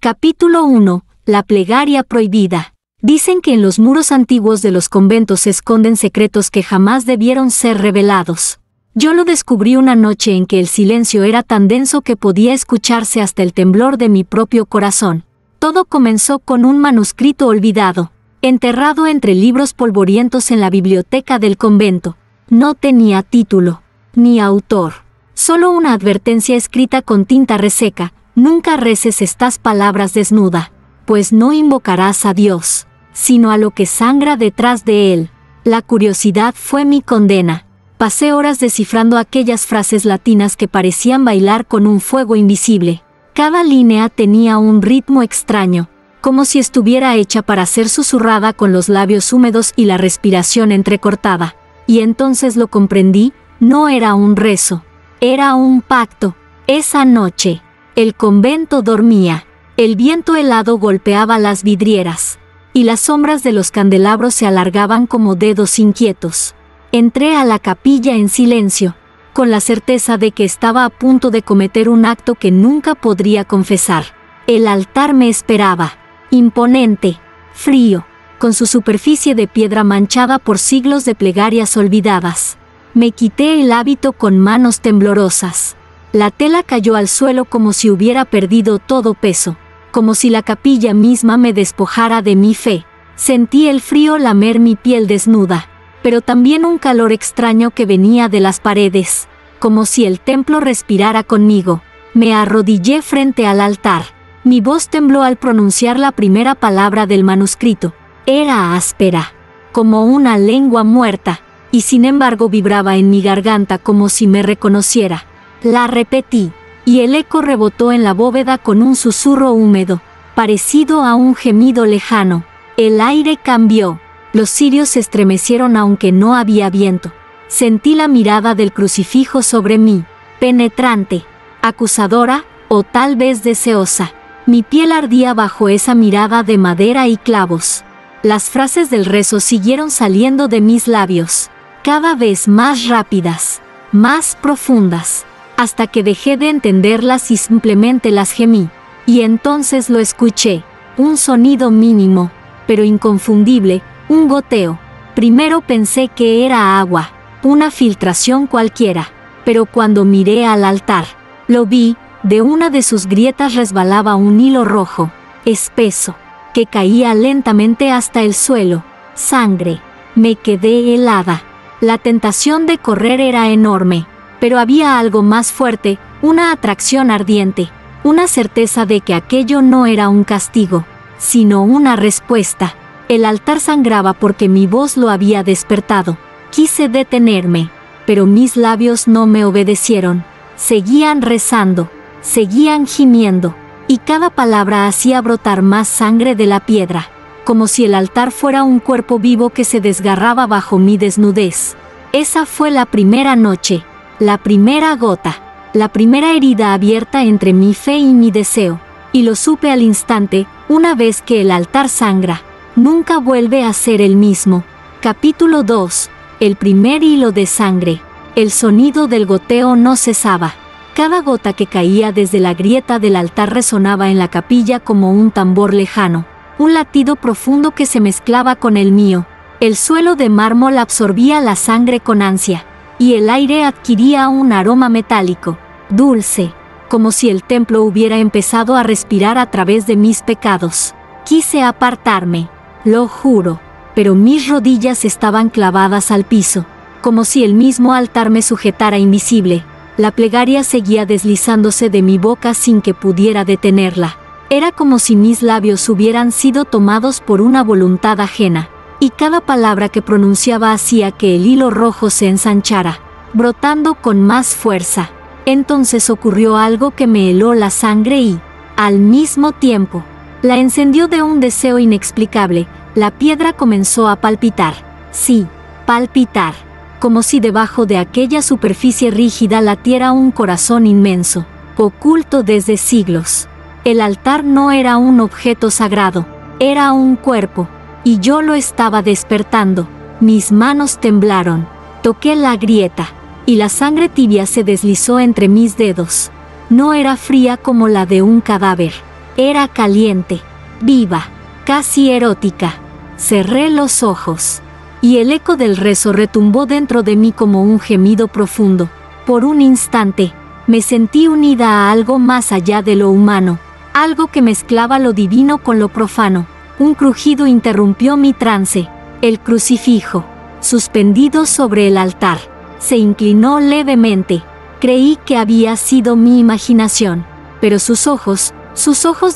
Capítulo 1. La plegaria prohibida. Dicen que en los muros antiguos de los conventos se esconden secretos que jamás debieron ser revelados. Yo lo descubrí una noche en que el silencio era tan denso que podía escucharse hasta el temblor de mi propio corazón. Todo comenzó con un manuscrito olvidado, enterrado entre libros polvorientos en la biblioteca del convento. No tenía título, ni autor. Solo una advertencia escrita con tinta reseca: nunca reces estas palabras desnuda, pues no invocarás a Dios, sino a lo que sangra detrás de él. La curiosidad fue mi condena. Pasé horas descifrando aquellas frases latinas que parecían bailar con un fuego invisible. Cada línea tenía un ritmo extraño, como si estuviera hecha para ser susurrada con los labios húmedos y la respiración entrecortada. Y entonces lo comprendí: no era un rezo, era un pacto. Esa noche, el convento dormía. El viento helado golpeaba las vidrieras, y las sombras de los candelabros se alargaban como dedos inquietos. Entré a la capilla en silencio, con la certeza de que estaba a punto de cometer un acto que nunca podría confesar. El altar me esperaba, imponente, frío, con su superficie de piedra manchada por siglos de plegarias olvidadas. Me quité el hábito con manos temblorosas. La tela cayó al suelo como si hubiera perdido todo peso, como si la capilla misma me despojara de mi fe. Sentí el frío lamer mi piel desnuda, pero también un calor extraño que venía de las paredes, como si el templo respirara conmigo. Me arrodillé frente al altar. Mi voz tembló al pronunciar la primera palabra del manuscrito. Era áspera, como una lengua muerta, y sin embargo vibraba en mi garganta como si me reconociera. La repetí, y el eco rebotó en la bóveda con un susurro húmedo, parecido a un gemido lejano. El aire cambió. Los cirios se estremecieron aunque no había viento. Sentí la mirada del crucifijo sobre mí, penetrante, acusadora, o tal vez deseosa. Mi piel ardía bajo esa mirada de madera y clavos. Las frases del rezo siguieron saliendo de mis labios, cada vez más rápidas, más profundas, hasta que dejé de entenderlas y simplemente las gemí. Y entonces lo escuché, un sonido mínimo, pero inconfundible, un goteo. Primero pensé que era agua, una filtración cualquiera, pero cuando miré al altar, lo vi. De una de sus grietas resbalaba un hilo rojo, espeso, que caía lentamente hasta el suelo. Sangre. Me quedé helada. La tentación de correr era enorme, pero había algo más fuerte, una atracción ardiente, una certeza de que aquello no era un castigo, sino una respuesta. El altar sangraba porque mi voz lo había despertado. Quise detenerme, pero mis labios no me obedecieron. Seguían rezando, seguían gimiendo, y cada palabra hacía brotar más sangre de la piedra, como si el altar fuera un cuerpo vivo que se desgarraba bajo mi desnudez. Esa fue la primera noche, la primera gota, la primera herida abierta entre mi fe y mi deseo, y lo supe al instante: una vez que el altar sangra, nunca vuelve a ser el mismo. Capítulo 2. El primer hilo de sangre. El sonido del goteo no cesaba. Cada gota que caía desde la grieta del altar resonaba en la capilla como un tambor lejano, un latido profundo que se mezclaba con el mío. El suelo de mármol absorbía la sangre con ansia, y el aire adquiría un aroma metálico, dulce, como si el templo hubiera empezado a respirar a través de mis pecados. Quise apartarme, lo juro, pero mis rodillas estaban clavadas al piso, como si el mismo altar me sujetara invisible. La plegaria seguía deslizándose de mi boca sin que pudiera detenerla. Era como si mis labios hubieran sido tomados por una voluntad ajena, y cada palabra que pronunciaba hacía que el hilo rojo se ensanchara, brotando con más fuerza. Entonces ocurrió algo que me heló la sangre y, al mismo tiempo, la encendió de un deseo inexplicable. La piedra comenzó a palpitar. Sí, palpitar, como si debajo de aquella superficie rígida latiera un corazón inmenso, oculto desde siglos. El altar no era un objeto sagrado, era un cuerpo, y yo lo estaba despertando. Mis manos temblaron, toqué la grieta, y la sangre tibia se deslizó entre mis dedos. No era fría como la de un cadáver, Era caliente, viva, casi erótica. Cerré los ojos, y el eco del rezo retumbó dentro de mí como un gemido profundo. Por un instante, me sentí unida a algo más allá de lo humano, algo que mezclaba lo divino con lo profano. Un crujido interrumpió mi trance. El crucifijo, suspendido sobre el altar, se inclinó levemente. Creí que había sido mi imaginación, pero sus ojos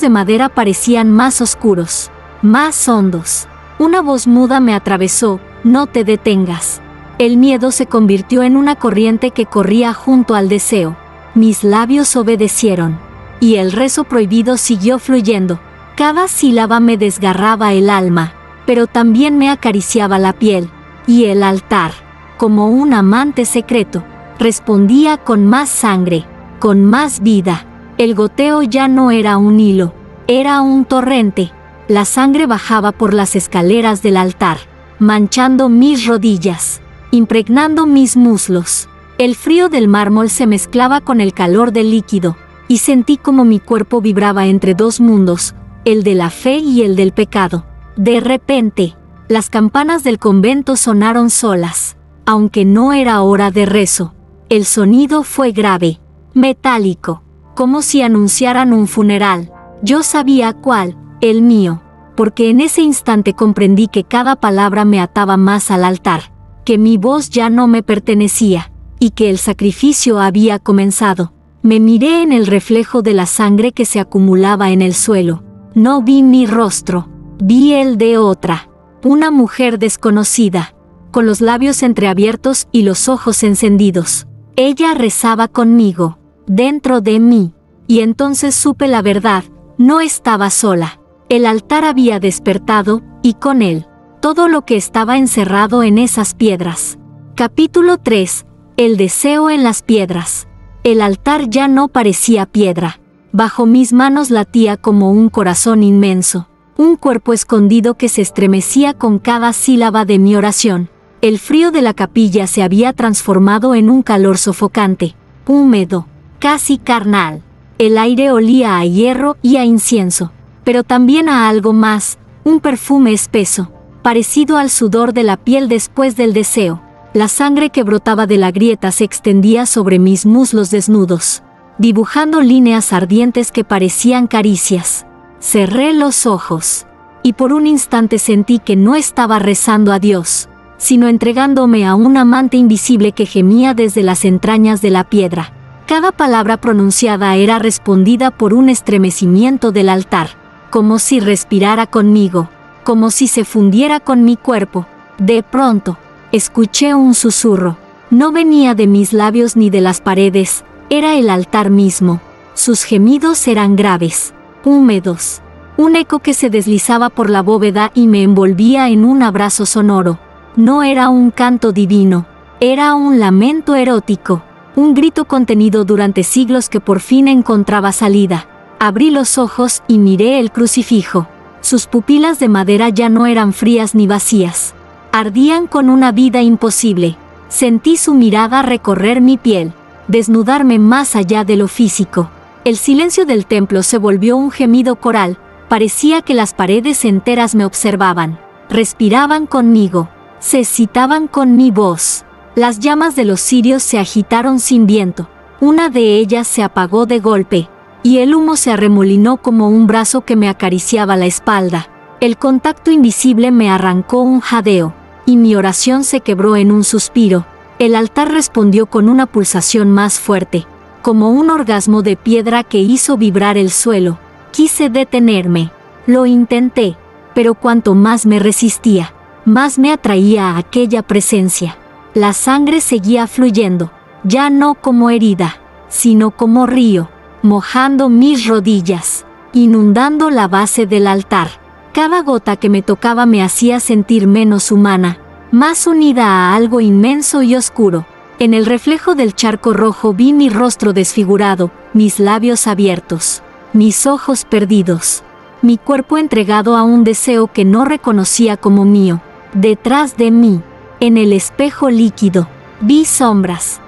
de madera parecían más oscuros, más hondos. Una voz muda me atravesó: no te detengas. El miedo se convirtió en una corriente que corría junto al deseo. Mis labios obedecieron, y el rezo prohibido siguió fluyendo. Cada sílaba me desgarraba el alma, pero también me acariciaba la piel, y el altar, como un amante secreto, respondía con más sangre, con más vida. El goteo ya no era un hilo, era un torrente. La sangre bajaba por las escaleras del altar, manchando mis rodillas, impregnando mis muslos. El frío del mármol se mezclaba con el calor del líquido, y sentí como mi cuerpo vibraba entre dos mundos, el de la fe y el del pecado. De repente, las campanas del convento sonaron solas, aunque no era hora de rezo. El sonido fue grave, metálico, como si anunciaran un funeral. Yo sabía cuál, el mío, porque en ese instante comprendí que cada palabra me ataba más al altar, que mi voz ya no me pertenecía, y que el sacrificio había comenzado. Me miré en el reflejo de la sangre que se acumulaba en el suelo. No vi mi rostro, vi el de otra, una mujer desconocida, con los labios entreabiertos y los ojos encendidos. Ella rezaba conmigo, dentro de mí, y entonces supe la verdad: no estaba sola. El altar había despertado, y con él, todo lo que estaba encerrado en esas piedras. Capítulo 3. El deseo en las piedras. El altar ya no parecía piedra. Bajo mis manos latía como un corazón inmenso, un cuerpo escondido que se estremecía con cada sílaba de mi oración. El frío de la capilla se había transformado en un calor sofocante, húmedo, casi carnal. El aire olía a hierro y a incienso, pero también a algo más, un perfume espeso, parecido al sudor de la piel después del deseo. La sangre que brotaba de la grieta se extendía sobre mis muslos desnudos, dibujando líneas ardientes que parecían caricias. Cerré los ojos, y por un instante sentí que no estaba rezando a Dios, sino entregándome a un amante invisible que gemía desde las entrañas de la piedra. Cada palabra pronunciada era respondida por un estremecimiento del altar, como si respirara conmigo, como si se fundiera con mi cuerpo. De pronto, escuché un susurro. No venía de mis labios ni de las paredes, era el altar mismo. Sus gemidos eran graves, húmedos, un eco que se deslizaba por la bóveda y me envolvía en un abrazo sonoro. No era un canto divino, era un lamento erótico, un grito contenido durante siglos que por fin encontraba salida. Abrí los ojos y miré el crucifijo. Sus pupilas de madera ya no eran frías ni vacías. Ardían con una vida imposible. Sentí su mirada recorrer mi piel, desnudarme más allá de lo físico. El silencio del templo se volvió un gemido coral. Parecía que las paredes enteras me observaban. Respiraban conmigo. Se excitaban con mi voz. Las llamas de los cirios se agitaron sin viento. Una de ellas se apagó de golpe, y el humo se arremolinó como un brazo que me acariciaba la espalda. El contacto invisible me arrancó un jadeo, y mi oración se quebró en un suspiro. El altar respondió con una pulsación más fuerte, como un orgasmo de piedra que hizo vibrar el suelo. Quise detenerme. Lo intenté, pero cuanto más me resistía, más me atraía a aquella presencia. La sangre seguía fluyendo, ya no como herida, sino como río, mojando mis rodillas, inundando la base del altar. Cada gota que me tocaba me hacía sentir menos humana, más unida a algo inmenso y oscuro. En el reflejo del charco rojo vi mi rostro desfigurado, mis labios abiertos, mis ojos perdidos, mi cuerpo entregado a un deseo que no reconocía como mío. Detrás de mí, en el espejo líquido, vi sombras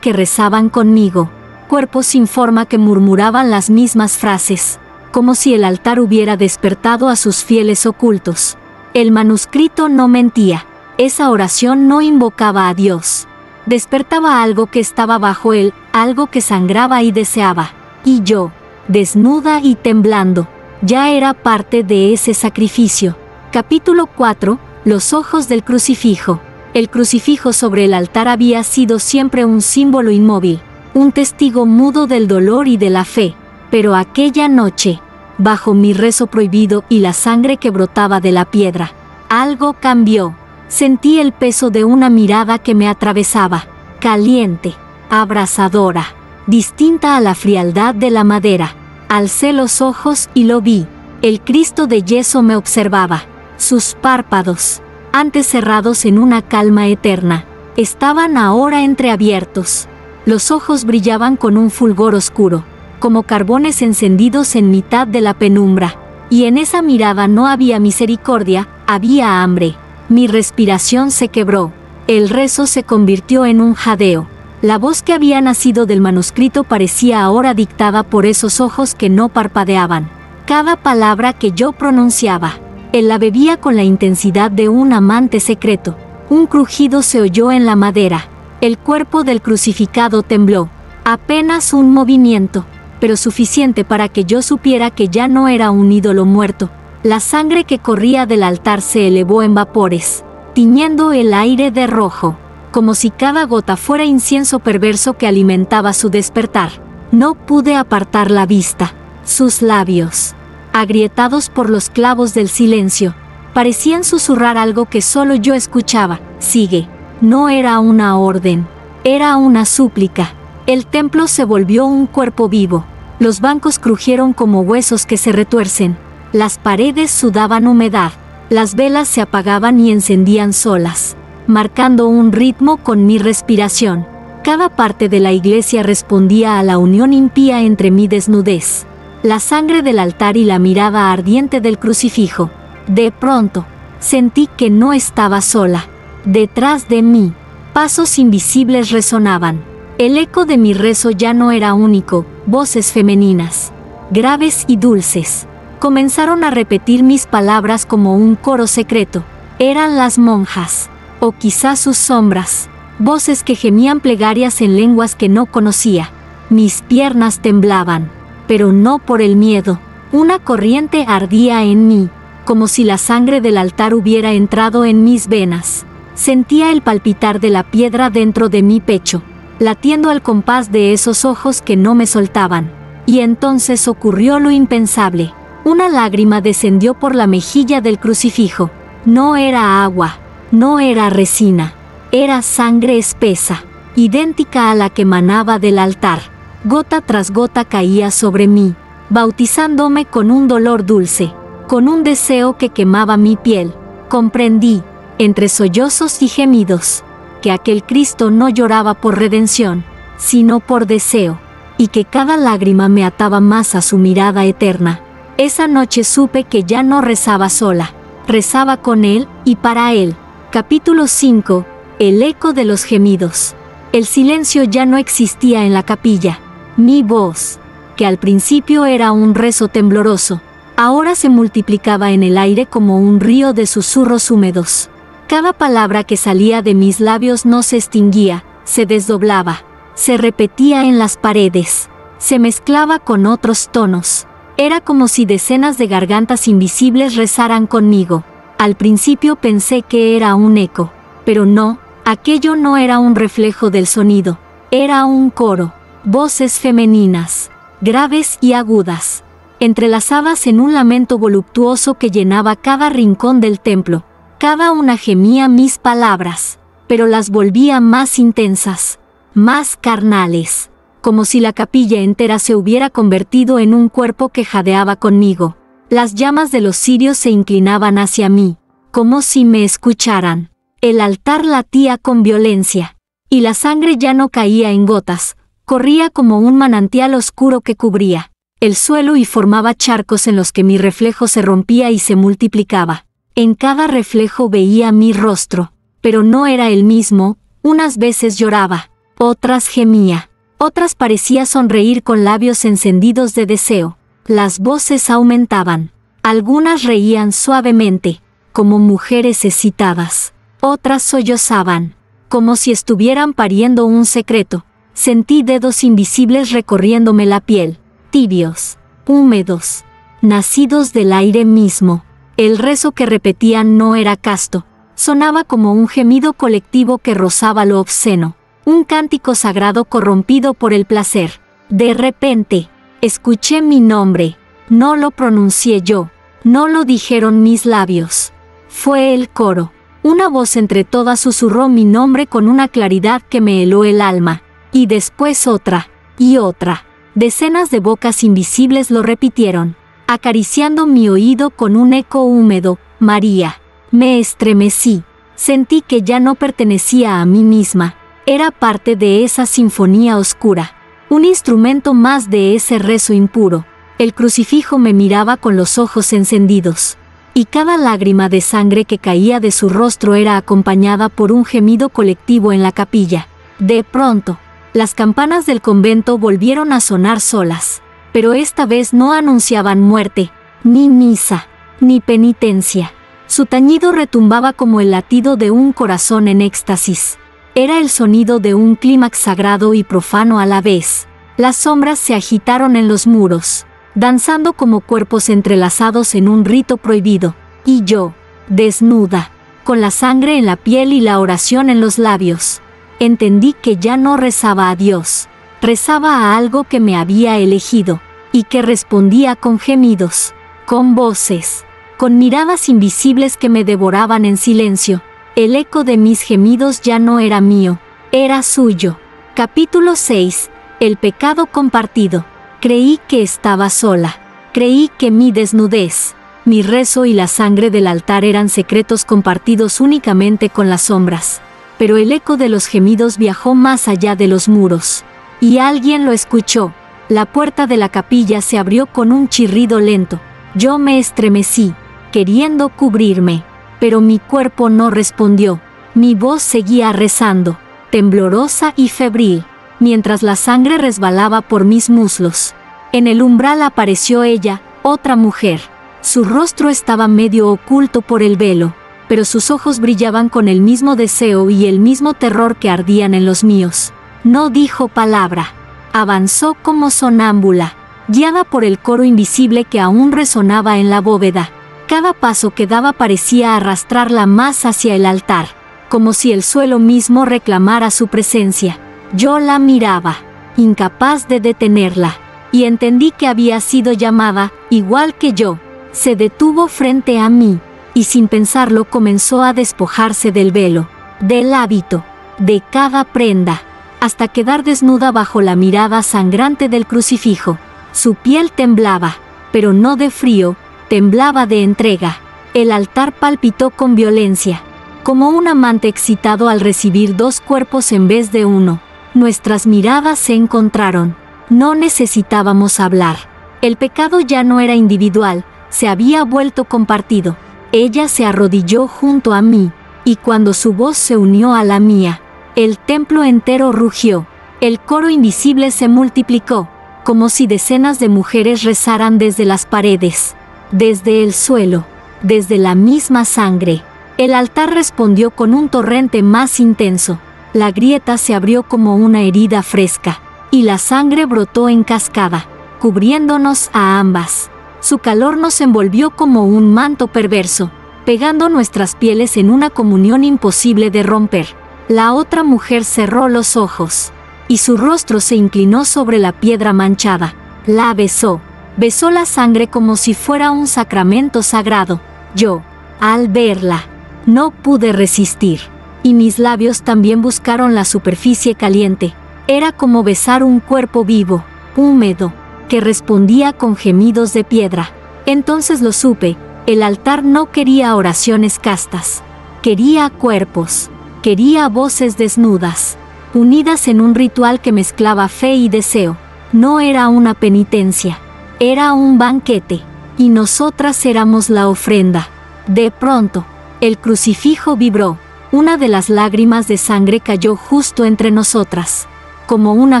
que rezaban conmigo, cuerpos sin forma que murmuraban las mismas frases. como si el altar hubiera despertado a sus fieles ocultos. El manuscrito no mentía. Esa oración no invocaba a Dios. Despertaba algo que estaba bajo él, algo que sangraba y deseaba. Y yo, desnuda y temblando, ya era parte de ese sacrificio. Capítulo 4. Los ojos del crucifijo. El crucifijo sobre el altar había sido siempre un símbolo inmóvil, un testigo mudo del dolor y de la fe. Pero aquella noche, bajo mi rezo prohibido y la sangre que brotaba de la piedra, algo cambió. Sentí el peso de una mirada que me atravesaba, caliente, abrasadora, distinta a la frialdad de la madera. Alcé los ojos y lo vi. El Cristo de yeso me observaba. Sus párpados, antes cerrados en una calma eterna, estaban ahora entreabiertos. Los ojos brillaban con un fulgor oscuro, como carbones encendidos en mitad de la penumbra. Y en esa mirada no había misericordia, había hambre. Mi respiración se quebró. El rezo se convirtió en un jadeo. La voz que había nacido del manuscrito parecía ahora dictada por esos ojos que no parpadeaban. Cada palabra que yo pronunciaba, él la bebía con la intensidad de un amante secreto. Un crujido se oyó en la madera. El cuerpo del crucificado tembló. Apenas un movimiento, pero suficiente para que yo supiera que ya no era un ídolo muerto. La sangre que corría del altar se elevó en vapores, tiñendo el aire de rojo, como si cada gota fuera incienso perverso que alimentaba su despertar. No pude apartar la vista. Sus labios, agrietados por los clavos del silencio, parecían susurrar algo que solo yo escuchaba. Sigue. No era una orden, era una súplica. El templo se volvió un cuerpo vivo. Los bancos crujieron como huesos que se retuercen. Las paredes sudaban humedad. Las velas se apagaban y encendían solas, marcando un ritmo con mi respiración. Cada parte de la iglesia respondía a la unión impía entre mi desnudez, la sangre del altar y la mirada ardiente del crucifijo. De pronto, sentí que no estaba sola. Detrás de mí, pasos invisibles resonaban. El eco de mi rezo ya no era único. Voces femeninas, graves y dulces, comenzaron a repetir mis palabras como un coro secreto. Eran las monjas, o quizás sus sombras, voces que gemían plegarias en lenguas que no conocía. Mis piernas temblaban, pero no por el miedo. Una corriente ardía en mí, como si la sangre del altar hubiera entrado en mis venas. Sentía el palpitar de la piedra dentro de mi pecho, latiendo al compás de esos ojos que no me soltaban. Y entonces ocurrió lo impensable. Una lágrima descendió por la mejilla del crucifijo. No era agua, no era resina, era sangre espesa, idéntica a la que manaba del altar. Gota tras gota caía sobre mí, bautizándome con un dolor dulce, con un deseo que quemaba mi piel. Comprendí, entre sollozos y gemidos, que aquel Cristo no lloraba por redención, sino por deseo, y que cada lágrima me ataba más a su mirada eterna. Esa noche supe que ya no rezaba sola, rezaba con él y para él. Capítulo 5. El eco de los gemidos. El silencio ya no existía en la capilla. Mi voz, que al principio era un rezo tembloroso, ahora se multiplicaba en el aire como un río de susurros húmedos. Cada palabra que salía de mis labios no se extinguía, se desdoblaba, se repetía en las paredes, se mezclaba con otros tonos. Era como si decenas de gargantas invisibles rezaran conmigo. Al principio pensé que era un eco, pero no, aquello no era un reflejo del sonido, era un coro, voces femeninas, graves y agudas, entrelazadas en un lamento voluptuoso que llenaba cada rincón del templo. Cada una gemía mis palabras, pero las volvía más intensas, más carnales, como si la capilla entera se hubiera convertido en un cuerpo que jadeaba conmigo. Las llamas de los cirios se inclinaban hacia mí, como si me escucharan. El altar latía con violencia, y la sangre ya no caía en gotas, corría como un manantial oscuro que cubría el suelo y formaba charcos en los que mi reflejo se rompía y se multiplicaba. En cada reflejo veía mi rostro, pero no era el mismo. Unas veces lloraba, otras gemía, otras parecía sonreír con labios encendidos de deseo. Las voces aumentaban. Algunas reían suavemente, como mujeres excitadas. Otras sollozaban, como si estuvieran pariendo un secreto. Sentí dedos invisibles recorriéndome la piel, tibios, húmedos, nacidos del aire mismo. El rezo que repetían no era casto. Sonaba como un gemido colectivo que rozaba lo obsceno. Un cántico sagrado corrompido por el placer. De repente, escuché mi nombre. No lo pronuncié yo. No lo dijeron mis labios. Fue el coro. Una voz entre todas susurró mi nombre con una claridad que me heló el alma. Y después otra, y otra. Decenas de bocas invisibles lo repitieron, acariciando mi oído con un eco húmedo. María. Me estremecí. Sentí que ya no pertenecía a mí misma. Era parte de esa sinfonía oscura. Un instrumento más de ese rezo impuro. El crucifijo me miraba con los ojos encendidos. Y cada lágrima de sangre que caía de su rostro era acompañada por un gemido colectivo en la capilla. De pronto, las campanas del convento volvieron a sonar solas. Pero esta vez no anunciaban muerte, ni misa, ni penitencia. Su tañido retumbaba como el latido de un corazón en éxtasis. Era el sonido de un clímax sagrado y profano a la vez. Las sombras se agitaron en los muros, danzando como cuerpos entrelazados en un rito prohibido. Y yo, desnuda, con la sangre en la piel y la oración en los labios, entendí que ya no rezaba a Dios. Rezaba a algo que me había elegido, y que respondía con gemidos, con voces, con miradas invisibles que me devoraban en silencio. El eco de mis gemidos ya no era mío, era suyo. Capítulo 6. El pecado compartido. Creí que estaba sola. Creí que mi desnudez, mi rezo y la sangre del altar eran secretos compartidos únicamente con las sombras. Pero el eco de los gemidos viajó más allá de los muros. Y alguien lo escuchó. La puerta de la capilla se abrió con un chirrido lento. Yo me estremecí, queriendo cubrirme. Pero mi cuerpo no respondió. Mi voz seguía rezando, temblorosa y febril, mientras la sangre resbalaba por mis muslos. En el umbral apareció ella, otra mujer. Su rostro estaba medio oculto por el velo, pero sus ojos brillaban con el mismo deseo y el mismo terror que ardían en los míos. No dijo palabra. Avanzó como sonámbula, guiada por el coro invisible que aún resonaba en la bóveda. Cada paso que daba parecía arrastrarla más hacia el altar, como si el suelo mismo reclamara su presencia. Yo la miraba, incapaz de detenerla, y entendí que había sido llamada, igual que yo. Se detuvo frente a mí, y sin pensarlo comenzó a despojarse del velo, del hábito, de cada prenda, hasta quedar desnuda bajo la mirada sangrante del crucifijo. Su piel temblaba, pero no de frío, temblaba de entrega. El altar palpitó con violencia, como un amante excitado al recibir dos cuerpos en vez de uno. Nuestras miradas se encontraron. No necesitábamos hablar. El pecado ya no era individual, se había vuelto compartido. Ella se arrodilló junto a mí, y cuando su voz se unió a la mía, el templo entero rugió. El coro invisible se multiplicó, como si decenas de mujeres rezaran desde las paredes, desde el suelo, desde la misma sangre. El altar respondió con un torrente más intenso. La grieta se abrió como una herida fresca, y la sangre brotó en cascada, cubriéndonos a ambas. Su calor nos envolvió como un manto perverso, pegando nuestras pieles en una comunión imposible de romper. La otra mujer cerró los ojos, y su rostro se inclinó sobre la piedra manchada. La besó. Besó la sangre como si fuera un sacramento sagrado. Yo, al verla, no pude resistir, y mis labios también buscaron la superficie caliente. Era como besar un cuerpo vivo, húmedo, que respondía con gemidos de piedra. Entonces lo supe, el altar no quería oraciones castas. Quería cuerpos, quería voces desnudas, unidas en un ritual que mezclaba fe y deseo. No era una penitencia, era un banquete, y nosotras éramos la ofrenda. De pronto, el crucifijo vibró. Una de las lágrimas de sangre cayó justo entre nosotras, como una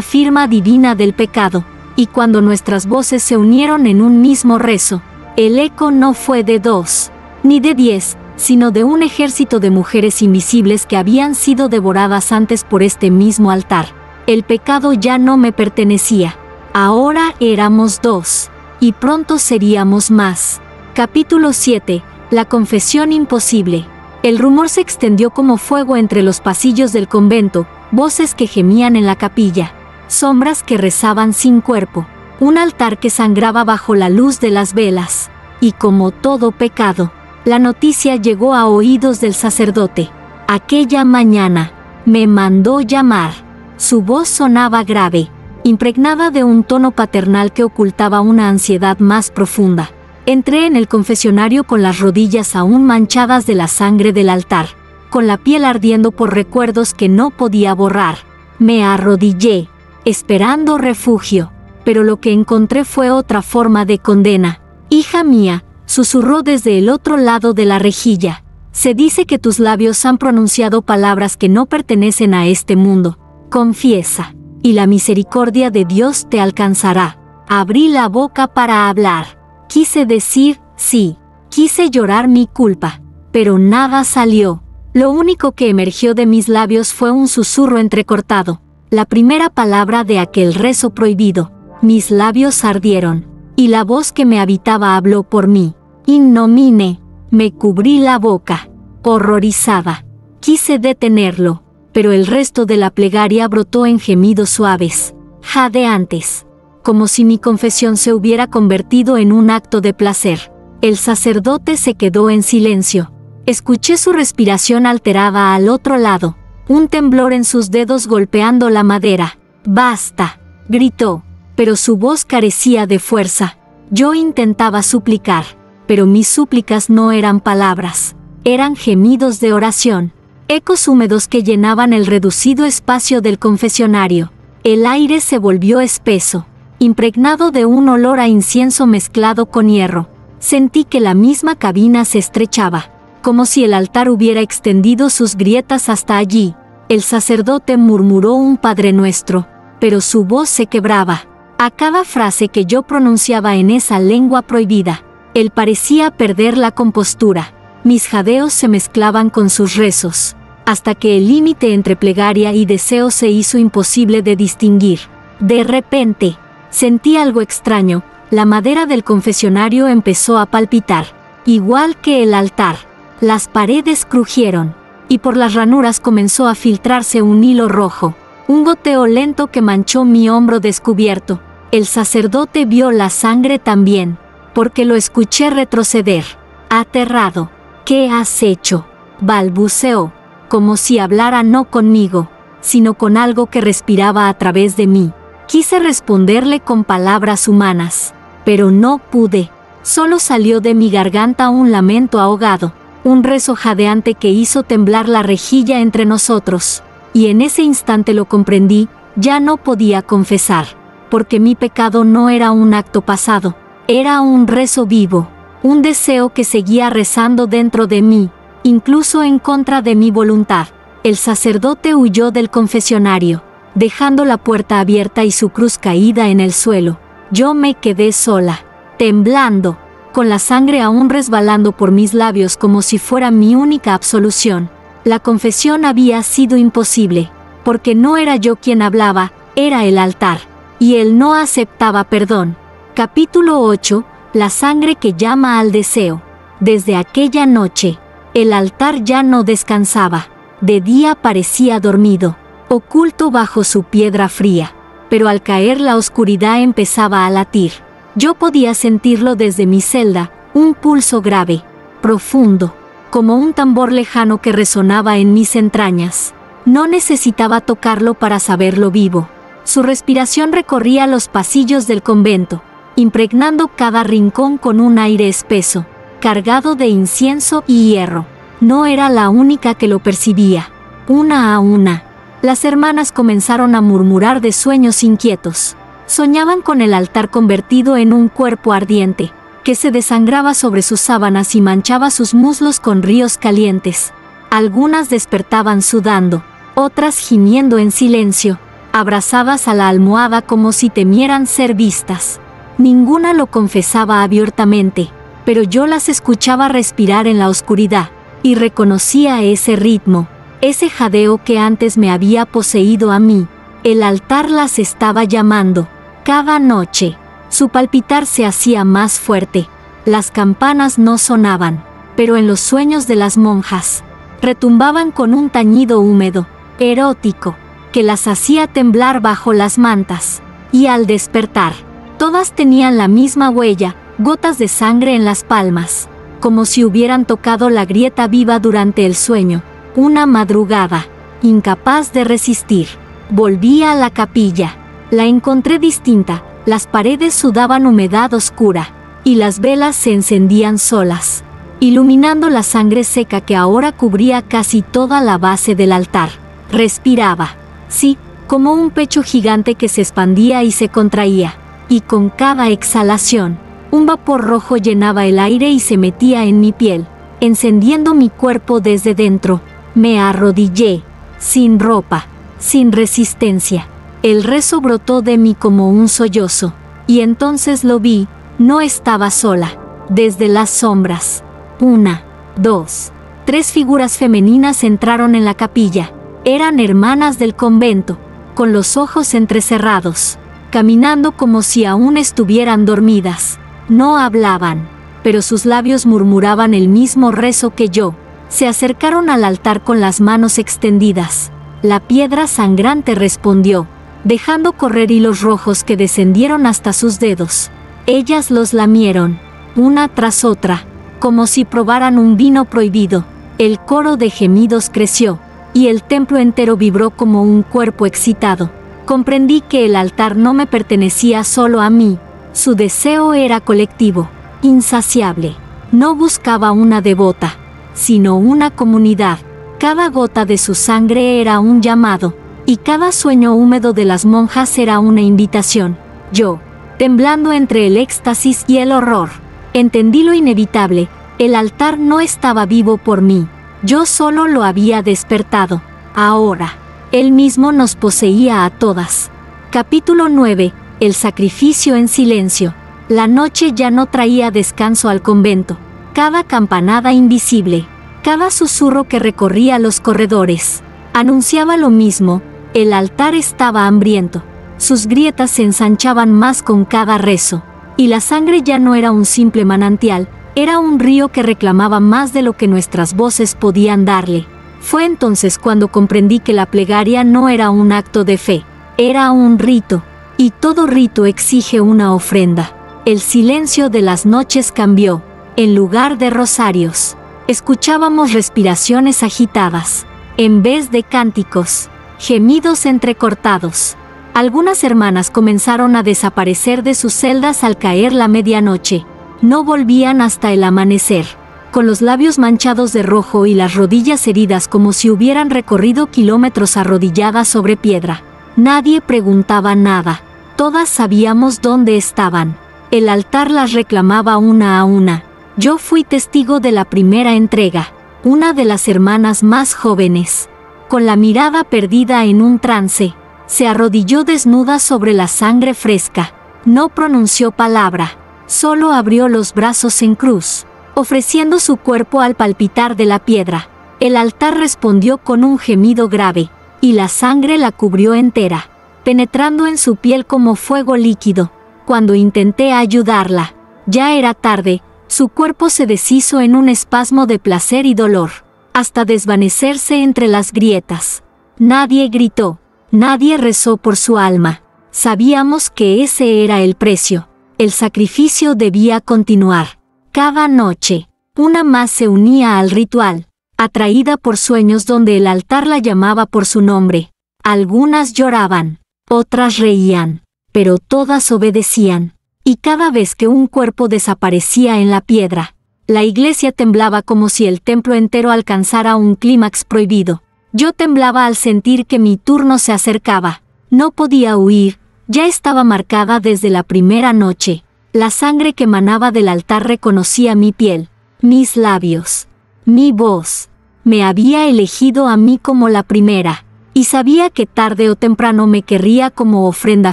firma divina del pecado. y cuando nuestras voces se unieron en un mismo rezo, el eco no fue de 2, ni de 10, sino de un ejército de mujeres invisibles que habían sido devoradas antes por este mismo altar. El pecado ya no me pertenecía. Ahora éramos 2, y pronto seríamos más. Capítulo 7. La confesión imposible. El rumor se extendió como fuego entre los pasillos del convento, voces que gemían en la capilla, sombras que rezaban sin cuerpo, un altar que sangraba bajo la luz de las velas. Y como todo pecado, la noticia llegó a oídos del sacerdote. Aquella mañana, me mandó llamar. Su voz sonaba grave, impregnada de un tono paternal que ocultaba una ansiedad más profunda. Entré en el confesionario con las rodillas aún manchadas de la sangre del altar, con la piel ardiendo por recuerdos que no podía borrar. Me arrodillé, esperando refugio, pero lo que encontré fue otra forma de condena. Hija mía, susurró desde el otro lado de la rejilla. Se dice que tus labios han pronunciado palabras que no pertenecen a este mundo. Confiesa, y la misericordia de Dios te alcanzará. Abrí la boca para hablar. Quise decir sí. Quise llorar mi culpa, pero nada salió. Lo único que emergió de mis labios fue un susurro entrecortado, la primera palabra de aquel rezo prohibido. Mis labios ardieron, y la voz que me habitaba habló por mí. In nomine. Me cubrí la boca, horrorizada. Quise detenerlo, pero el resto de la plegaria brotó en gemidos suaves, jadeantes, como si mi confesión se hubiera convertido en un acto de placer. El sacerdote se quedó en silencio. Escuché su respiración alterada al otro lado, un temblor en sus dedos golpeando la madera. «Basta», gritó, pero su voz carecía de fuerza. Yo intentaba suplicar, pero mis súplicas no eran palabras, eran gemidos de oración, ecos húmedos que llenaban el reducido espacio del confesionario. El aire se volvió espeso, impregnado de un olor a incienso mezclado con hierro. Sentí que la misma cabina se estrechaba, como si el altar hubiera extendido sus grietas hasta allí. El sacerdote murmuró un Padre Nuestro, pero su voz se quebraba. A cada frase que yo pronunciaba en esa lengua prohibida, él parecía perder la compostura. Mis jadeos se mezclaban con sus rezos, hasta que el límite entre plegaria y deseo se hizo imposible de distinguir. De repente, sentí algo extraño. La madera del confesionario empezó a palpitar, igual que el altar. Las paredes crujieron, y por las ranuras comenzó a filtrarse un hilo rojo, un goteo lento que manchó mi hombro descubierto. El sacerdote vio la sangre también, porque lo escuché retroceder, aterrado. «¿Qué has hecho?», balbuceó, como si hablara no conmigo, sino con algo que respiraba a través de mí. Quise responderle con palabras humanas, pero no pude. Solo salió de mi garganta un lamento ahogado, un rezo jadeante que hizo temblar la rejilla entre nosotros. Y en ese instante lo comprendí, ya no podía confesar, porque mi pecado no era un acto pasado, era un rezo vivo, un deseo que seguía rezando dentro de mí, incluso en contra de mi voluntad. El sacerdote huyó del confesionario, dejando la puerta abierta y su cruz caída en el suelo. Yo me quedé sola, temblando, con la sangre aún resbalando por mis labios como si fuera mi única absolución. La confesión había sido imposible, porque no era yo quien hablaba, era el altar, y él no aceptaba perdón. Capítulo 8. La sangre que llama al deseo. Desde aquella noche, el altar ya no descansaba. De día parecía dormido, oculto bajo su piedra fría, pero al caer la oscuridad empezaba a latir. Yo podía sentirlo desde mi celda, un pulso grave, profundo, como un tambor lejano que resonaba en mis entrañas. No necesitaba tocarlo para saberlo vivo. Su respiración recorría los pasillos del convento, impregnando cada rincón con un aire espeso, cargado de incienso y hierro. No era la única que lo percibía. Una a una, las hermanas comenzaron a murmurar de sueños inquietos. Soñaban con el altar convertido en un cuerpo ardiente, que se desangraba sobre sus sábanas y manchaba sus muslos con ríos calientes. Algunas despertaban sudando, otras gimiendo en silencio. abrazadas a la almohada como si temieran ser vistas. Ninguna lo confesaba abiertamente, pero yo las escuchaba respirar en la oscuridad, y reconocía ese ritmo, ese jadeo que antes me había poseído a mí. El altar las estaba llamando. Cada noche, su palpitar se hacía más fuerte. Las campanas no sonaban, pero en los sueños de las monjas, retumbaban con un tañido húmedo, erótico, que las hacía temblar bajo las mantas. Y al despertar, todas tenían la misma huella, gotas de sangre en las palmas, como si hubieran tocado la grieta viva durante el sueño. Una madrugada, incapaz de resistir, volví a la capilla. La encontré distinta, las paredes sudaban humedad oscura, y las velas se encendían solas, iluminando la sangre seca que ahora cubría casi toda la base del altar. Respiraba, sí, como un pecho gigante que se expandía y se contraía, y con cada exhalación, un vapor rojo llenaba el aire y se metía en mi piel, encendiendo mi cuerpo desde dentro. Me arrodillé, sin ropa, sin resistencia. El rezo brotó de mí como un sollozo, y entonces lo vi, no estaba sola. Desde las sombras, 1, 2, 3 figuras femeninas entraron en la capilla. Eran hermanas del convento, con los ojos entrecerrados, caminando como si aún estuvieran dormidas. No hablaban, pero sus labios murmuraban el mismo rezo que yo. Se acercaron al altar con las manos extendidas. La piedra sangrante respondió, dejando correr hilos rojos que descendieron hasta sus dedos. Ellas los lamieron, una tras otra, como si probaran un vino prohibido. El coro de gemidos creció, y el templo entero vibró como un cuerpo excitado. Comprendí que el altar no me pertenecía solo a mí. Su deseo era colectivo, insaciable. No buscaba una devota, sino una comunidad. Cada gota de su sangre era un llamado, y cada sueño húmedo de las monjas era una invitación. Yo, temblando entre el éxtasis y el horror, entendí lo inevitable. El altar no estaba vivo por mí, yo solo lo había despertado. Ahora, él mismo nos poseía a todas. Capítulo 9. El sacrificio en silencio. La noche ya no traía descanso al convento. Cada campanada invisible, cada susurro que recorría los corredores, anunciaba lo mismo. El altar estaba hambriento. Sus grietas se ensanchaban más con cada rezo, y la sangre ya no era un simple manantial, era un río que reclamaba más de lo que nuestras voces podían darle. Fue entonces cuando comprendí que la plegaria no era un acto de fe, era un rito, y todo rito exige una ofrenda. El silencio de las noches cambió. En lugar de rosarios, escuchábamos respiraciones agitadas. En vez de cánticos, gemidos entrecortados. Algunas hermanas comenzaron a desaparecer de sus celdas al caer la medianoche. No volvían hasta el amanecer, con los labios manchados de rojo y las rodillas heridas como si hubieran recorrido kilómetros arrodilladas sobre piedra. Nadie preguntaba nada. Todas sabíamos dónde estaban. El altar las reclamaba una a una. Yo fui testigo de la primera entrega. Una de las hermanas más jóvenes, con la mirada perdida en un trance, se arrodilló desnuda sobre la sangre fresca. No pronunció palabra, solo abrió los brazos en cruz, ofreciendo su cuerpo al palpitar de la piedra. El altar respondió con un gemido grave, y la sangre la cubrió entera, penetrando en su piel como fuego líquido. Cuando intenté ayudarla, ya era tarde. Su cuerpo se deshizo en un espasmo de placer y dolor, hasta desvanecerse entre las grietas. Nadie gritó, nadie rezó por su alma. Sabíamos que ese era el precio. El sacrificio debía continuar. Cada noche, una más se unía al ritual, atraída por sueños donde el altar la llamaba por su nombre. Algunas lloraban, otras reían, pero todas obedecían. Y cada vez que un cuerpo desaparecía en la piedra, la iglesia temblaba como si el templo entero alcanzara un clímax prohibido. Yo temblaba al sentir que mi turno se acercaba. No podía huir, ya estaba marcada desde la primera noche. La sangre que emanaba del altar reconocía mi piel, mis labios, mi voz. Me había elegido a mí como la primera. y sabía que tarde o temprano me querría como ofrenda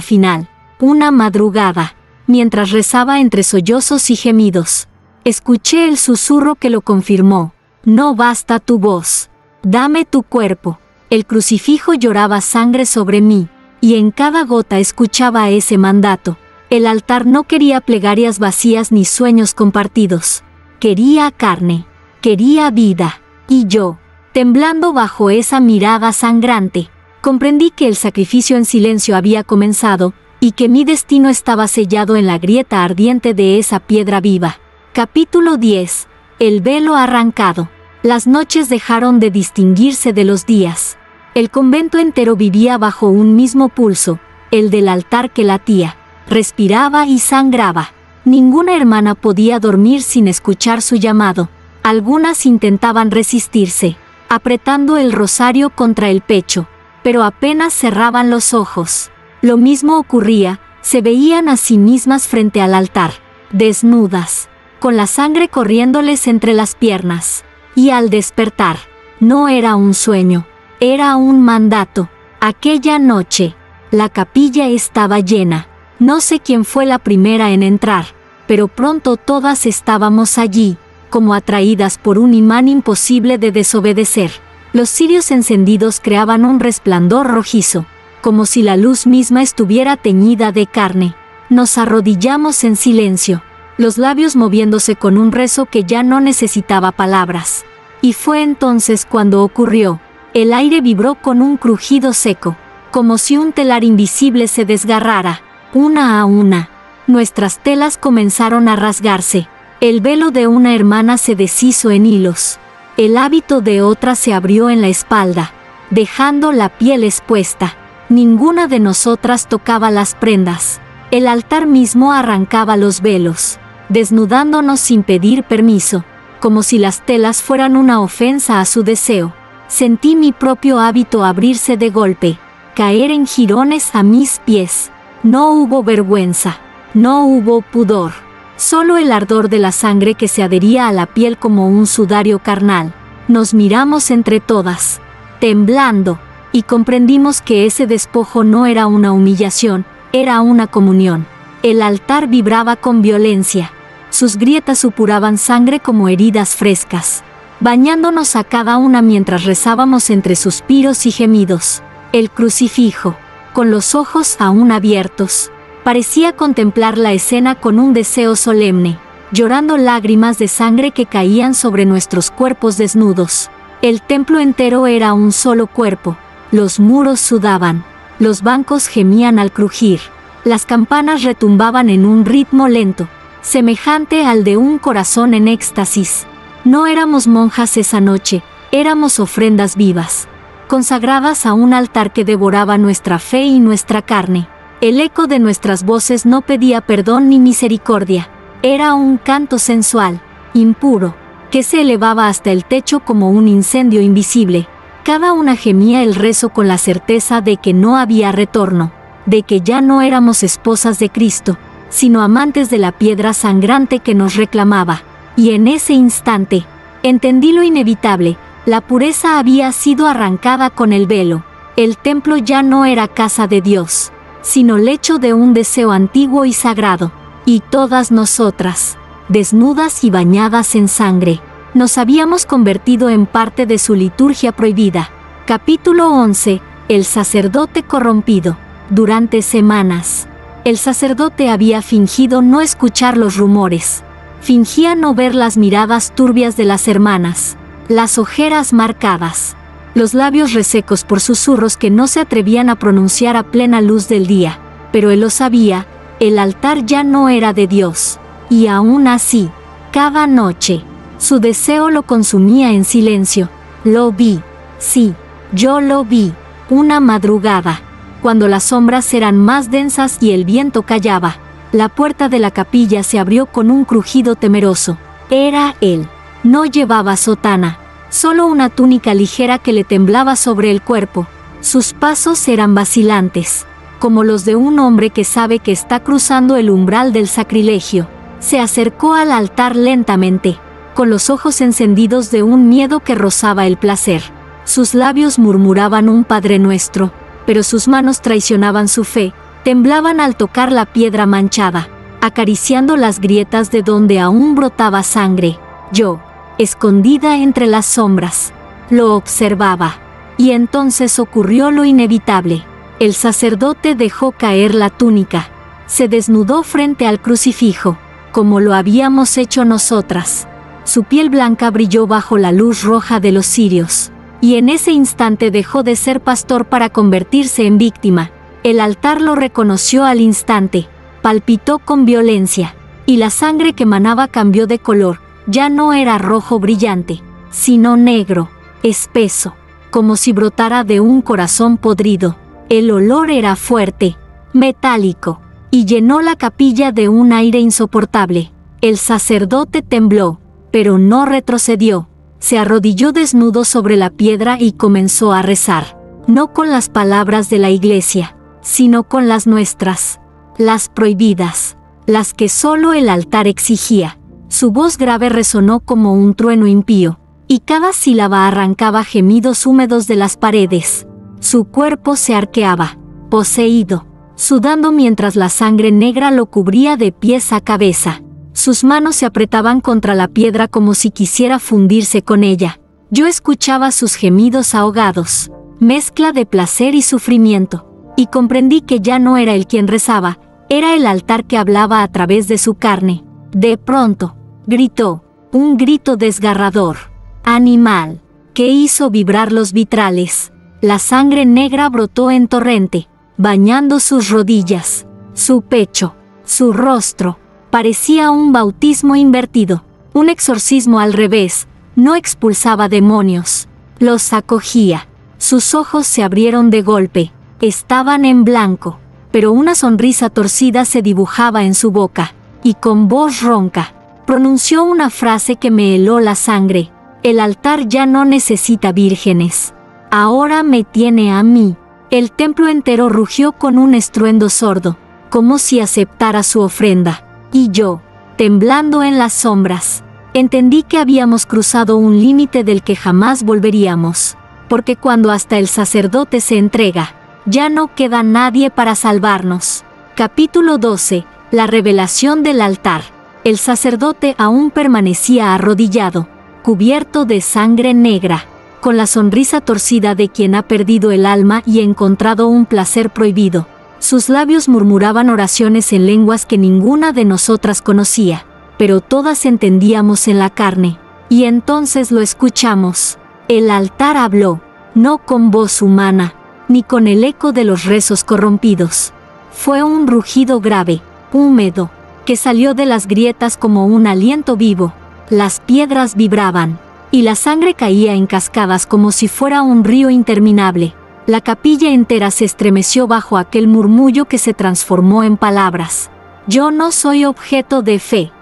final. Una madrugada, mientras rezaba entre sollozos y gemidos, escuché el susurro que lo confirmó. No basta tu voz, dame tu cuerpo. El crucifijo lloraba sangre sobre mí, y en cada gota escuchaba ese mandato. El altar no quería plegarias vacías ni sueños compartidos. Quería carne, quería vida, y yo, temblando bajo esa mirada sangrante, comprendí que el sacrificio en silencio había comenzado, y que mi destino estaba sellado en la grieta ardiente de esa piedra viva. Capítulo 10. El velo arrancado. Las noches dejaron de distinguirse de los días. El convento entero vivía bajo un mismo pulso, el del altar que latía, respiraba y sangraba. Ninguna hermana podía dormir sin escuchar su llamado. Algunas intentaban resistirse, apretando el rosario contra el pecho, pero apenas cerraban los ojos. Lo mismo ocurría, se veían a sí mismas frente al altar, desnudas, con la sangre corriéndoles entre las piernas. Y al despertar, no era un sueño, era un mandato. Aquella noche, la capilla estaba llena. No sé quién fue la primera en entrar, pero pronto todas estábamos allí, como atraídas por un imán imposible de desobedecer. Los cirios encendidos creaban un resplandor rojizo, como si la luz misma estuviera teñida de carne. Nos arrodillamos en silencio, los labios moviéndose con un rezo que ya no necesitaba palabras. Y fue entonces cuando ocurrió. El aire vibró con un crujido seco, como si un telar invisible se desgarrara. Una a una, nuestras telas comenzaron a rasgarse. El velo de una hermana se deshizo en hilos. El hábito de otra se abrió en la espalda, dejando la piel expuesta. Ninguna de nosotras tocaba las prendas. El altar mismo arrancaba los velos, desnudándonos sin pedir permiso, como si las telas fueran una ofensa a su deseo. Sentí mi propio hábito abrirse de golpe, caer en jirones a mis pies. No hubo vergüenza, no hubo pudor, solo el ardor de la sangre que se adhería a la piel como un sudario carnal. Nos miramos entre todas, temblando, y comprendimos que ese despojo no era una humillación, era una comunión. El altar vibraba con violencia. Sus grietas supuraban sangre como heridas frescas, bañándonos a cada una mientras rezábamos entre suspiros y gemidos. El crucifijo, con los ojos aún abiertos, parecía contemplar la escena con un deseo solemne, llorando lágrimas de sangre que caían sobre nuestros cuerpos desnudos. El templo entero era un solo cuerpo. Los muros sudaban, los bancos gemían al crujir, las campanas retumbaban en un ritmo lento, semejante al de un corazón en éxtasis. No éramos monjas esa noche, éramos ofrendas vivas, consagradas a un altar que devoraba nuestra fe y nuestra carne. El eco de nuestras voces no pedía perdón ni misericordia, era un canto sensual, impuro, que se elevaba hasta el techo como un incendio invisible. Cada una gemía el rezo con la certeza de que no había retorno, de que ya no éramos esposas de Cristo, sino amantes de la piedra sangrante que nos reclamaba. Y en ese instante, entendí lo inevitable, la pureza había sido arrancada con el velo. El templo ya no era casa de Dios, sino lecho de un deseo antiguo y sagrado. Y todas nosotras, desnudas y bañadas en sangre, nos habíamos convertido en parte de su liturgia prohibida. Capítulo 11. El sacerdote corrompido. Durante semanas, el sacerdote había fingido no escuchar los rumores. Fingía no ver las miradas turbias de las hermanas, las ojeras marcadas, los labios resecos por susurros que no se atrevían a pronunciar a plena luz del día. Pero él lo sabía, el altar ya no era de Dios. Y aún así, cada noche, su deseo lo consumía en silencio. Lo vi, sí, yo lo vi, una madrugada, cuando las sombras eran más densas y el viento callaba. La puerta de la capilla se abrió con un crujido temeroso. Era él. No llevaba sotana, solo una túnica ligera que le temblaba sobre el cuerpo. Sus pasos eran vacilantes, como los de un hombre que sabe que está cruzando el umbral del sacrilegio. Se acercó al altar lentamente, con los ojos encendidos de un miedo que rozaba el placer. Sus labios murmuraban un Padre Nuestro, pero sus manos traicionaban su fe, temblaban al tocar la piedra manchada, acariciando las grietas de donde aún brotaba sangre. Yo, escondida entre las sombras, lo observaba. Y entonces ocurrió lo inevitable. El sacerdote dejó caer la túnica. Se desnudó frente al crucifijo, como lo habíamos hecho nosotras. Su piel blanca brilló bajo la luz roja de los cirios. Y en ese instante dejó de ser pastor para convertirse en víctima. El altar lo reconoció al instante. Palpitó con violencia. Y la sangre que manaba cambió de color. Ya no era rojo brillante, sino negro, espeso, como si brotara de un corazón podrido. El olor era fuerte, metálico, y llenó la capilla de un aire insoportable. El sacerdote tembló, pero no retrocedió. Se arrodilló desnudo sobre la piedra y comenzó a rezar, no con las palabras de la iglesia, sino con las nuestras, las prohibidas, las que solo el altar exigía. Su voz grave resonó como un trueno impío, y cada sílaba arrancaba gemidos húmedos de las paredes. Su cuerpo se arqueaba, poseído, sudando mientras la sangre negra lo cubría de pies a cabeza. Sus manos se apretaban contra la piedra como si quisiera fundirse con ella. Yo escuchaba sus gemidos ahogados, mezcla de placer y sufrimiento, y comprendí que ya no era él quien rezaba, era el altar que hablaba a través de su carne. De pronto, gritó, un grito desgarrador, animal, que hizo vibrar los vitrales. La sangre negra brotó en torrente, bañando sus rodillas, su pecho, su rostro. Parecía un bautismo invertido, un exorcismo al revés. No expulsaba demonios, los acogía. Sus ojos se abrieron de golpe, estaban en blanco, pero una sonrisa torcida se dibujaba en su boca, y con voz ronca, pronunció una frase que me heló la sangre. El altar ya no necesita vírgenes. Ahora me tiene a mí. El templo entero rugió con un estruendo sordo, como si aceptara su ofrenda. Y yo, temblando en las sombras, entendí que habíamos cruzado un límite del que jamás volveríamos, porque cuando hasta el sacerdote se entrega, ya no queda nadie para salvarnos. Capítulo 12. La revelación del altar. El sacerdote aún permanecía arrodillado, cubierto de sangre negra, con la sonrisa torcida de quien ha perdido el alma y encontrado un placer prohibido. Sus labios murmuraban oraciones en lenguas que ninguna de nosotras conocía, pero todas entendíamos en la carne. Y entonces lo escuchamos. El altar habló, no con voz humana, ni con el eco de los rezos corrompidos. Fue un rugido grave, húmedo, que salió de las grietas como un aliento vivo. Las piedras vibraban, y la sangre caía en cascadas como si fuera un río interminable. La capilla entera se estremeció bajo aquel murmullo que se transformó en palabras. Yo no soy objeto de fe.